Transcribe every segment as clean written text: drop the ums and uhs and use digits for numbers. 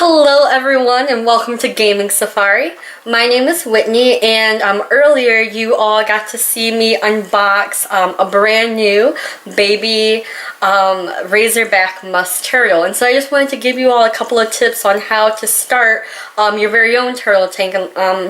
Hello everyone and welcome to Gaming Safari. My name is Whitney and earlier you all got to see me unbox a brand new baby Razorback musk turtle. And so I just wanted to give you all a couple of tips on how to start your very own turtle tank,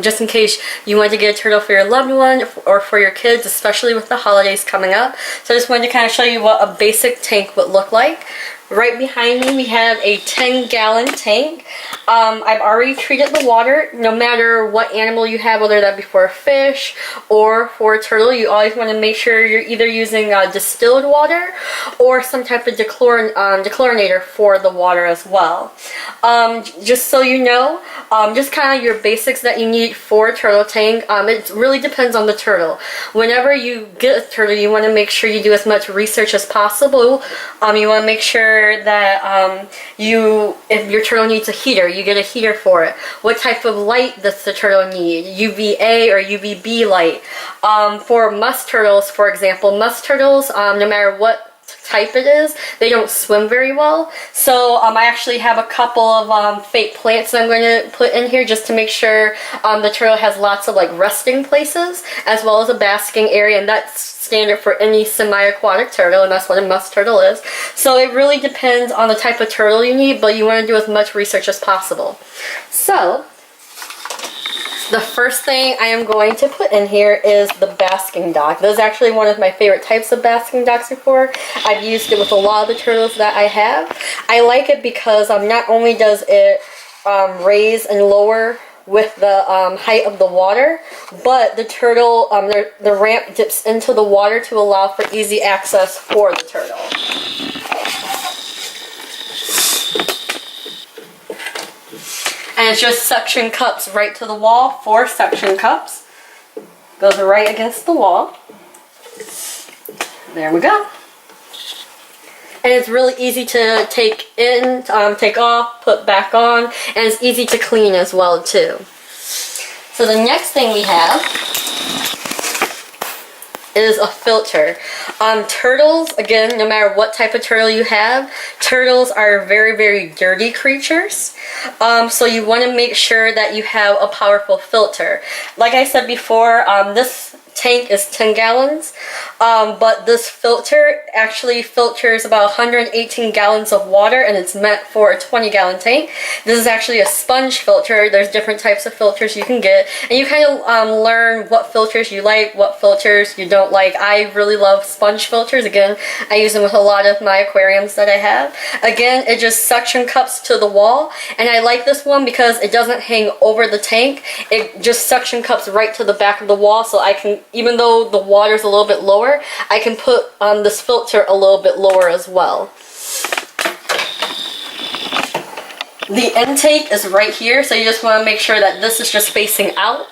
just in case you want to get a turtle for your loved one or for your kids, especially with the holidays coming up. So I just wanted to kind of show you what a basic tank would look like. Right behind me we have a 10-gallon tank. I've already treated the water. No matter what animal you have, whether that be for a fish or for a turtle, you always want to make sure you're either using distilled water or some type of dechlorinator for the water as well. Just so you know, just kind of your basics that you need for a turtle tank. It really depends on the turtle. Whenever you get a turtle, you want to make sure you do as much research as possible. You want to make sure that if your turtle needs a heater, you get a heater for it. What type of light does the turtle need? UVA or UVB light? For musk turtles, for example, musk turtles, no matter what type it is, they don't swim very well. So I actually have a couple of fake plants that I'm going to put in here just to make sure the turtle has lots of like resting places as well as a basking area, and that's standard for any semi-aquatic turtle, and that's what a musk turtle is. So it really depends on the type of turtle you need, but you want to do as much research as possible. So the first thing I am going to put in here is the basking dock. This is actually one of my favorite types of basking docks before. I've used it with a lot of the turtles that I have. I like it because not only does it raise and lower with the height of the water, but the turtle, the ramp dips into the water to allow for easy access for the turtle. And it's just suction cups right to the wall, 4 suction cups. Goes right against the wall. There we go. And it's really easy to take in, take off, put back on, and it's easy to clean as well too. So the next thing we have is a filter. Turtles, again, no matter what type of turtle you have, turtles are very, very dirty creatures. So you want to make sure that you have a powerful filter. Like I said before, this tank is 10 gallons, but this filter actually filters about 118 gallons of water, and it's meant for a 20-gallon tank. This is actually a sponge filter. There's different types of filters you can get, and you kind of learn what filters you like, what filters you don't like. I really love sponge filters. Again, I use them with a lot of my aquariums that I have. Again, it just suction cups to the wall, and I like this one because it doesn't hang over the tank. It just suction cups right to the back of the wall, so I can, even though the water's a little bit lower, I can put this filter a little bit lower as well. The intake is right here, so you just want to make sure that this is just facing out.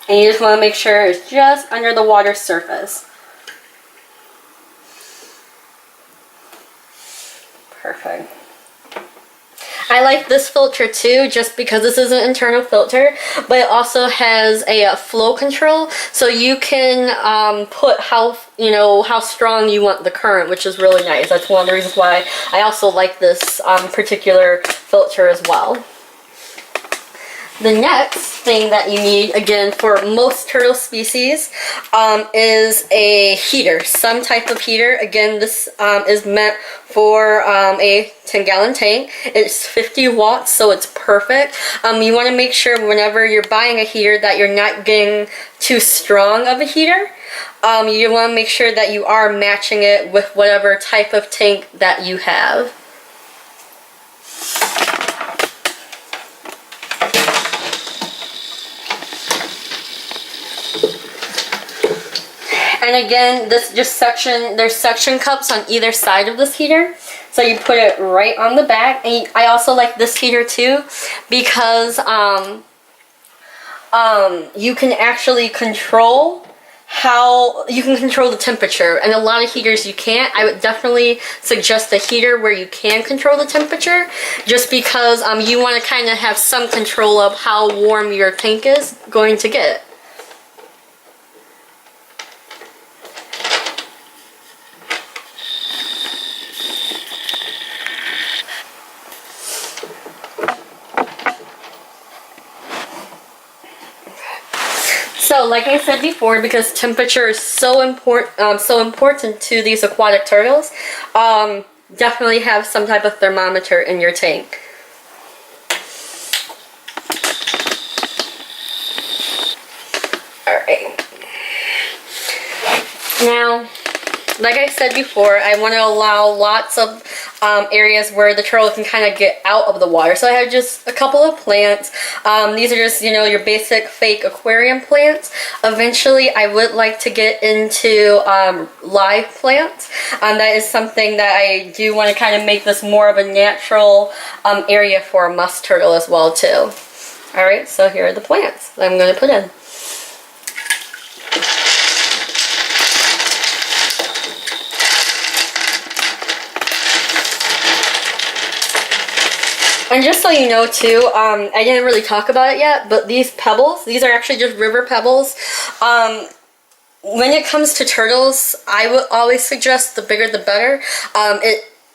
And you just want to make sure it's just under the water surface. Perfect. I like this filter too, just because this is an internal filter, but it also has a flow control, so you can put how strong you want the current, which is really nice. That's one of the reasons why I also like this particular filter as well. The next thing that you need, again, for most turtle species, is a heater, some type of heater. Again, this is meant for a 10-gallon tank. It's 50 watts, so it's perfect. You want to make sure whenever you're buying a heater that you're not getting too strong of a heater. You want to make sure that you are matching it with whatever type of tank that you have. And again, this just there's suction cups on either side of this heater. So you put it right on the back. And I also like this heater too because you can actually control the temperature, and a lot of heaters you can't. I would definitely suggest a heater where you can control the temperature, just because you want to kind of have some control of how warm your tank is going to get. like I said before, because temperature is so important to these aquatic turtles, definitely have some type of thermometer in your tank. Alright. Now, like I said before, I want to allow lots of areas where the turtle can kind of get out of the water. So I have just a couple of plants. These are just, you know, your basic fake aquarium plants. Eventually, I would like to get into live plants. That is something that I do want to kind of make this more of a natural area for a musk turtle as well, too. Alright, so here are the plants that I'm going to put in. And just so you know too, I didn't really talk about it yet, but these pebbles, these are actually just river pebbles. When it comes to turtles, I would always suggest the bigger the better.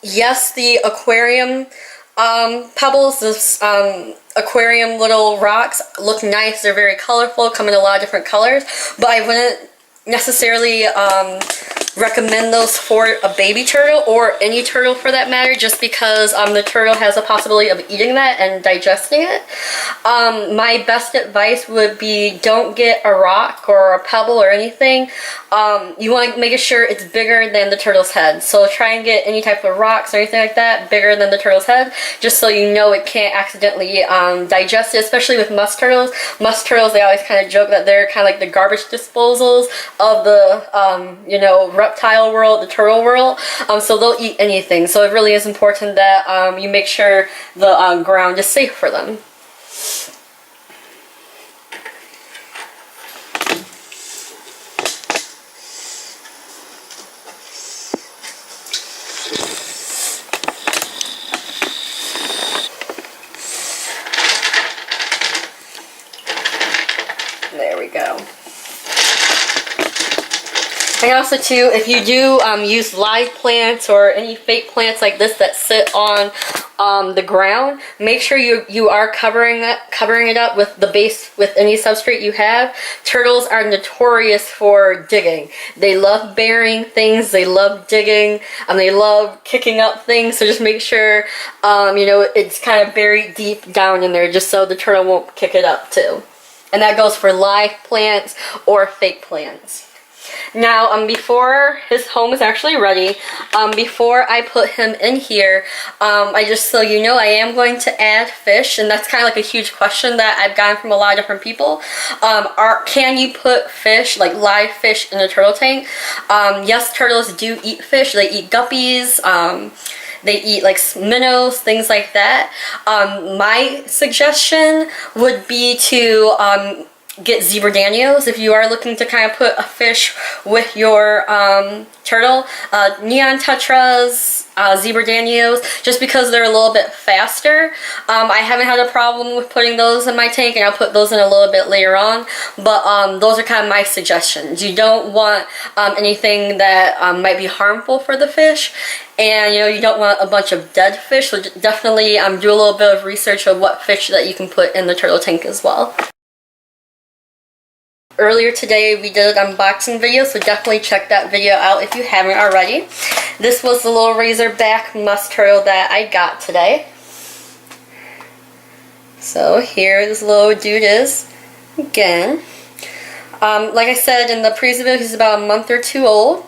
Yes, the aquarium pebbles, this aquarium little rocks look nice. They're very colorful, come in a lot of different colors, but I wouldn't necessarily recommend those for a baby turtle, or any turtle for that matter, just because the turtle has a possibility of eating that and digesting it. My best advice would be, don't get a rock or a pebble or anything. You want to make sure it's bigger than the turtle's head. So try and get any type of rocks or anything like that bigger than the turtle's head, just so you know it can't accidentally digest it, especially with musk turtles. Musk turtles, they always kind of joke that they're kind of like the garbage disposals of the, you know, reptile world, the turtle world, so they'll eat anything. So it really is important that you make sure the ground is safe for them. There we go. And also too, if you do use live plants or any fake plants like this that sit on the ground, make sure you are covering it up with the base, with any substrate you have. Turtles are notorious for digging. They love burying things, they love digging, they love kicking up things, so just make sure you know, it's kind of buried deep down in there, just so the turtle won't kick it up too. And that goes for live plants or fake plants. Now, before his home is actually ready, before I put him in here, I just, so you know, I am going to add fish, and that's kind of like a huge question that I've gotten from a lot of different people. Can you put fish, like live fish, in a turtle tank? Yes, turtles do eat fish. They eat guppies. They eat like minnows, things like that. My suggestion would be to get zebra danios if you are looking to kind of put a fish with your turtle. Neon tetras, zebra danios, just because they're a little bit faster. I haven't had a problem with putting those in my tank, and I'll put those in a little bit later on, but those are kind of my suggestions. You don't want anything that might be harmful for the fish, and you know, you don't want a bunch of dead fish, so definitely do a little bit of research of what fish that you can put in the turtle tank as well. Earlier today we did an unboxing video, so definitely check that video out if you haven't already. This was the little Razorback musk turtle that I got today. So here this little dude is again. Like I said in the previous video, he's about a month or two old.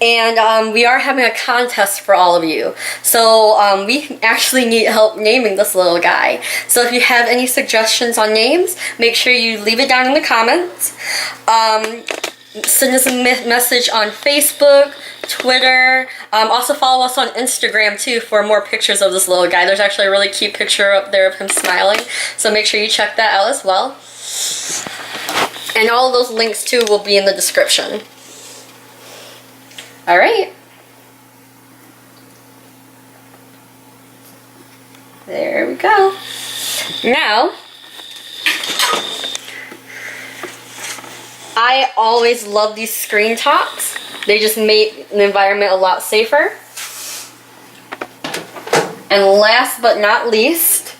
And we are having a contest for all of you. So we actually need help naming this little guy. So if you have any suggestions on names, make sure you leave it down in the comments. Send us a message on Facebook, Twitter. Also follow us on Instagram too for more pictures of this little guy. There's actually a really cute picture up there of him smiling. So make sure you check that out as well. And all of those links too will be in the description. Alright. There we go. Now, I always love these screen tops. They just make the environment a lot safer. And last but not least,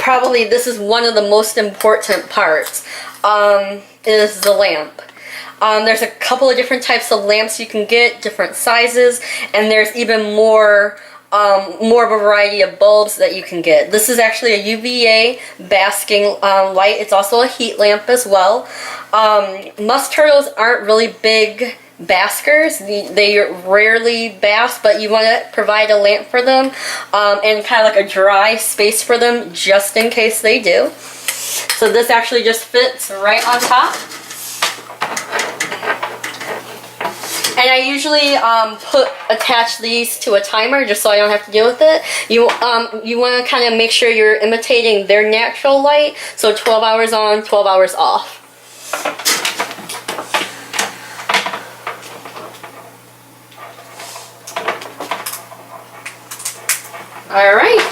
probably this is one of the most important parts, is the lamp. There's a couple of different types of lamps you can get, different sizes, and there's even more of a variety of bulbs that you can get. This is actually a UVA basking light. It's also a heat lamp as well. Musk turtles aren't really big baskers. They rarely bask, but you want to provide a lamp for them and kind of like a dry space for them just in case they do. So this actually just fits right on top. And I usually attach these to a timer just so I don't have to deal with it. You want to kind of make sure you're imitating their natural light, so 12 hours on, 12 hours off. Alright.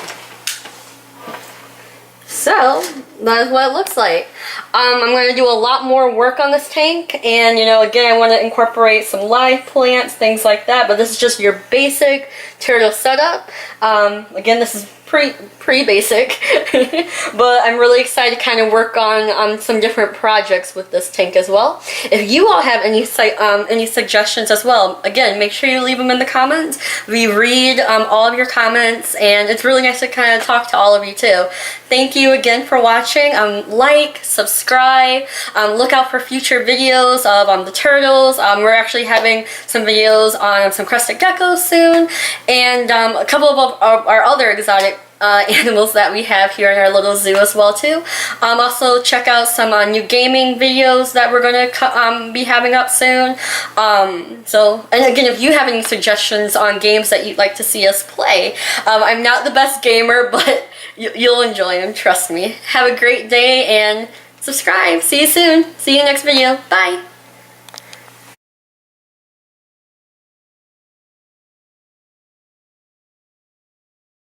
So, that is what it looks like. I'm going to do a lot more work on this tank, and again, I want to incorporate some live plants, things like that, but this is just your basic turtle setup. Again, this is pretty basic, but I'm really excited to kind of work on some different projects with this tank as well. If you all have any suggestions as well, again, make sure you leave them in the comments. We read all of your comments, and it's really nice to kind of talk to all of you too. Thank you again for watching. Like, subscribe, look out for future videos of the turtles. We're actually having some videos on some crested geckos soon, and a couple of our other exotic animals that we have here in our little zoo as well too. Also check out some new gaming videos that we're going to be having up soon. And again, if you have any suggestions on games that you'd like to see us play, I'm not the best gamer, but you'll enjoy them, trust me. Have a great day and subscribe. See you soon. See you next video. Bye.